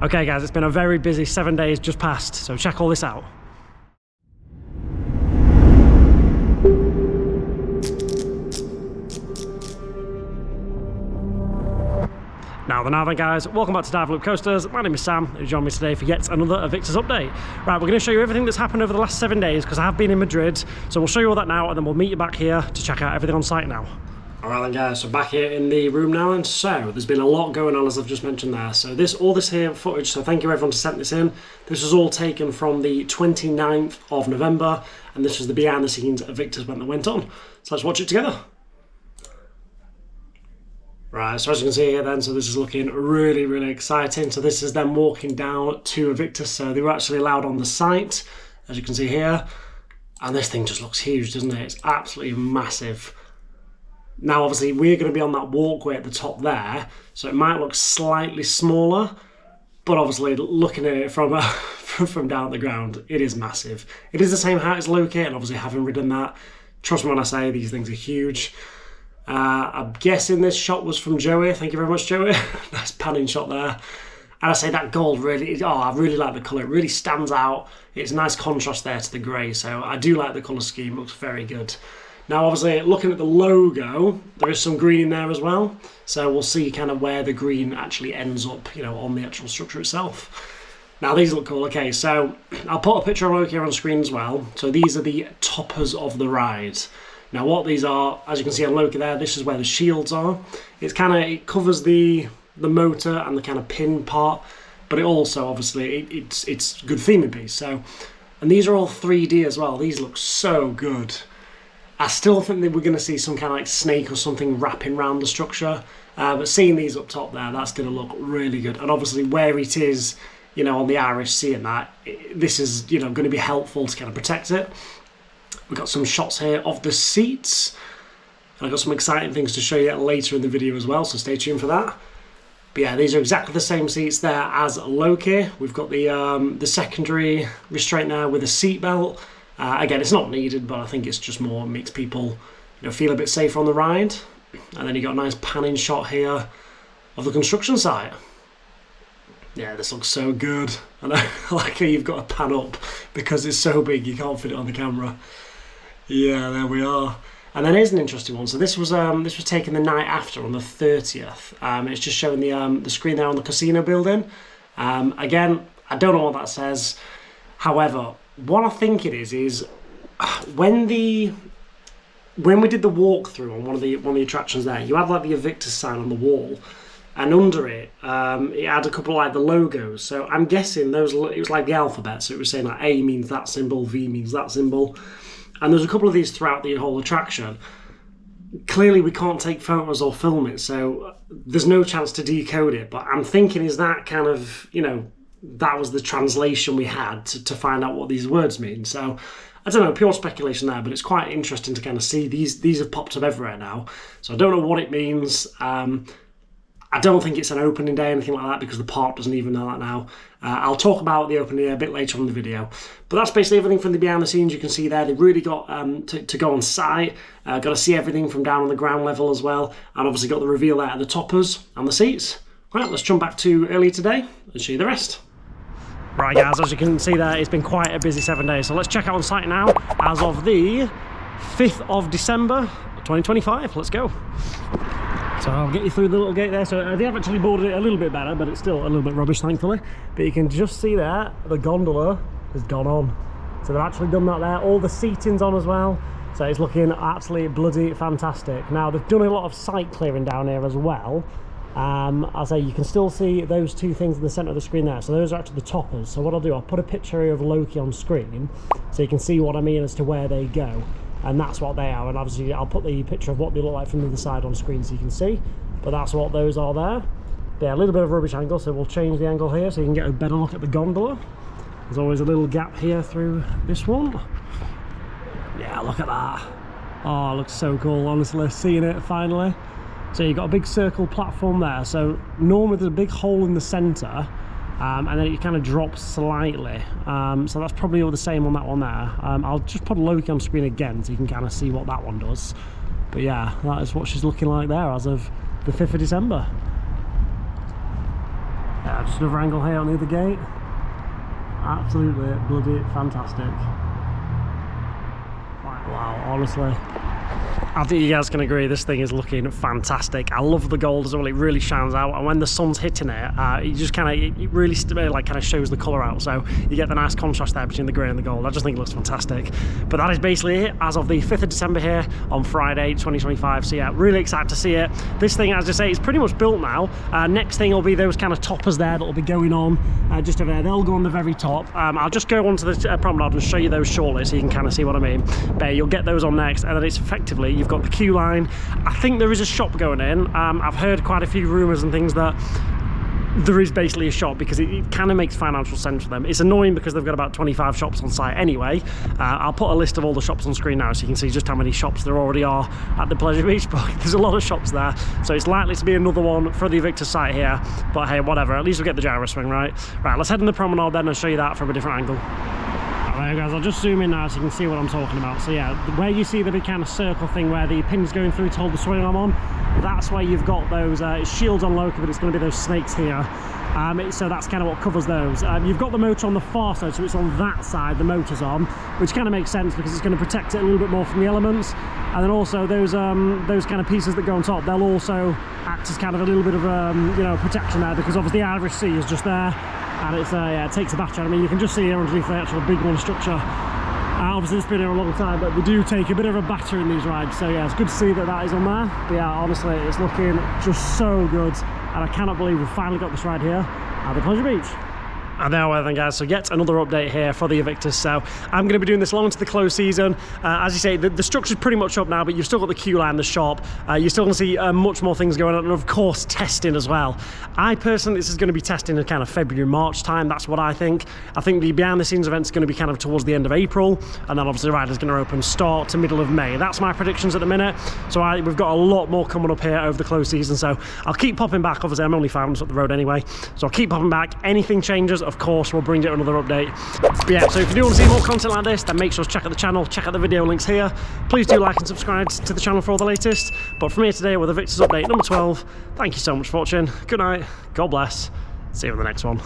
Okay guys, it's been a very busy 7 days just past, so check all this out. Now then guys, welcome back to Dive Loop Coasters. My name is Sam, and you join me today for yet another Aviktas update. Right, we're going to show you everything that's happened over the last 7 days, because I have been in Madrid, so we'll show you all that now, and then we'll meet you back here to check out everything on site now. Alright then guys, so back here in the room now, and so there's been a lot going on as I've just mentioned there. So all this here footage, so thank you everyone to send this in. This was all taken from the 29th of November, and this was the behind the scenes Aviktas when they went on. So let's watch it together. Right, so as you can see here then, so this is looking really, really exciting. So this is them walking down to Aviktas, so they were actually allowed on the site, as you can see here. And this thing just looks huge, doesn't it? It's absolutely massive. Now obviously we're going to be on that walkway at the top there, so it might look slightly smaller, but obviously looking at it from from down at the ground, it is massive. It is the same height as Loki, and obviously having ridden that, trust me when I say these things are huge. I'm guessing this shot was from Joey. Thank you very much, Joey. Nice panning shot there. And I say that gold really, I really like the colour. It really stands out. It's a nice contrast there to the grey, so I do like the colour scheme. It looks very good. Now obviously looking at the logo, there is some green in there as well, so we'll see kind of where the green actually ends up, you know, on the actual structure itself. Now these look cool. Okay, so I'll put a picture of Loki here on screen as well. So these are the toppers of the ride. Now what these are, as you can see on Loki there, this is where the shields are. It covers the motor and the kind of pin part, but it also obviously it's good theming piece. So, and these are all 3D as well. These look so good. I still think that we're going to see some kind of like snake or something wrapping around the structure, but seeing these up top there, that's going to look really good. And obviously where it is, you know, on the Irish Sea and that, this is, you know, going to be helpful to kind of protect it. We've got some shots here of the seats, and I've got some exciting things to show you later in the video as well, so stay tuned for that. But yeah, these are exactly the same seats there as Loki. We've got the secondary restraint there with a seat belt. Again, it's not needed, but I think it's just more, makes people, you know, feel a bit safer on the ride. And then you got a nice panning shot here of the construction site. Yeah, this looks so good. And I like how you've got to pan up because it's so big you can't fit it on the camera. Yeah, there we are. And then here's an interesting one. So this was taken the night after on the 30th. It's just showing the screen there on the casino building. Again, I don't know what that says. However, what I think it is when we did the walkthrough on one of the attractions there, you had like the Aviktas sign on the wall, and under it, it had a couple of like the logos. So I'm guessing it was like the alphabet. So it was saying like A means that symbol, V means that symbol, and there's a couple of these throughout the whole attraction. Clearly we can't take photos or film it, so there's no chance to decode it. But I'm thinking, is that kind of, you know, that was the translation we had to find out what these words mean. So I don't know, pure speculation there, but it's quite interesting to kind of see these have popped up everywhere now. So I don't know what it means. I don't think it's an opening day or anything like that, because the park doesn't even know that now. I'll talk about the opening day a bit later on in the video. But that's basically everything from the behind the scenes. You can see there, they've really got to go on site. Got to see everything from down on the ground level as well. And obviously got the reveal there at the toppers and the seats. Right, let's jump back to earlier today and show you the rest. Right guys, as you can see there, it's been quite a busy 7 days. So let's check out on site now as of the 5th of December 2025. Let's go. So I'll get you through the little gate there. So they have actually boarded it a little bit better, but it's still a little bit rubbish, thankfully. But you can just see there, the gondola has gone on. So they've actually done that there. All the seating's on as well. So it's looking absolutely bloody fantastic. Now they've done a lot of site clearing down here as well. I'll say you can still see those two things in the centre of the screen there. So those are actually the toppers. So what I'll do, I'll put a picture of Loki on screen so you can see what I mean as to where they go. And that's what they are. And obviously I'll put the picture of what they look like from the other side on screen so you can see. But that's what those are there. Yeah, a little bit of a rubbish angle, so we'll change the angle here so you can get a better look at the gondola. There's always a little gap here through this one. Yeah, look at that. Oh, it looks so cool, honestly, seeing it finally. So you've got a big circle platform there. So normally there's a big hole in the centre, and then it kind of drops slightly. So that's probably all the same on that one there. I'll just put Loki on screen again so you can kind of see what that one does. But yeah, that is what she's looking like there as of the 5th of December. Yeah, just another angle here on the other gate. Absolutely bloody fantastic. Wow, honestly. I think you guys can agree this thing is looking fantastic. I love the gold as well, it really shines out, and when the sun's hitting it, it just kind of, it really like kind of shows the colour out, so you get the nice contrast there between the grey and the gold. I just think it looks fantastic. But that is basically it as of the 5th of December here on Friday 2025, so yeah, really excited to see it. This thing, as I say, is pretty much built now. Next thing will be those kind of toppers there that will be going on just over there. They'll go on the very top. I'll just go onto the promenade and show you those shortly so you can kind of see what I mean. But you'll get those on next, and then it's effectively, you've got the queue line. I think there is a shop going in. I've heard quite a few rumours and things that there is basically a shop, because it kind of makes financial sense for them. It's annoying because they've got about 25 shops on site anyway. I'll put a list of all the shops on screen now so you can see just how many shops there already are at the Pleasure Beach Park. There's a lot of shops there, so it's likely to be another one for the Aviktas site here, but hey, whatever, at least we'll get the gyro swing, right? Right, let's head in the promenade then and show you that from a different angle. Alright guys, I'll just zoom in now so you can see what I'm talking about. So yeah, where you see the big kind of circle thing where the pin's going through to hold the swing arm on, that's where you've got those shields on local, but it's going to be those snakes here. So that's kind of what covers those. You've got the motor on the far side, so it's on that side the motor's on, which kind of makes sense because it's going to protect it a little bit more from the elements. And then also those kind of pieces that go on top, they'll also act as kind of a little bit of you know, protection there, because obviously the Irish Sea is just there. And it's yeah, it takes a battery. I mean, you can just see here underneath the actual big one structure. Obviously it's been here a long time, but they do take a bit of a batter in these rides, so yeah, it's good to see that that is on there. But yeah, honestly, it's looking just so good, and I cannot believe we've finally got this ride here at the Pleasure Beach. And there we are then guys, so yet another update here for the Aviktas. So I'm going to be doing this long into the close season. As you say, the structure's pretty much up now, but you've still got the queue line, the shop. You're still going to see much more things going on, and of course testing as well. I personally, this is going to be testing in kind of February, March time. That's what I think. I think the behind the scenes event's going to be kind of towards the end of April, and then obviously the ride is going to open start to middle of May. That's my predictions at the minute. So we've got a lot more coming up here over the close season, so I'll keep popping back. Obviously I'm only 5 minutes up the road anyway, so I'll keep popping back. Anything changes, of course, we'll bring you another update. But yeah, so if you do want to see more content like this, then make sure to check out the channel, check out the video links here. Please do like and subscribe to the channel for all the latest. But from here today with Aviktas update number 12, thank you so much for watching. Good night, God bless, see you in the next one.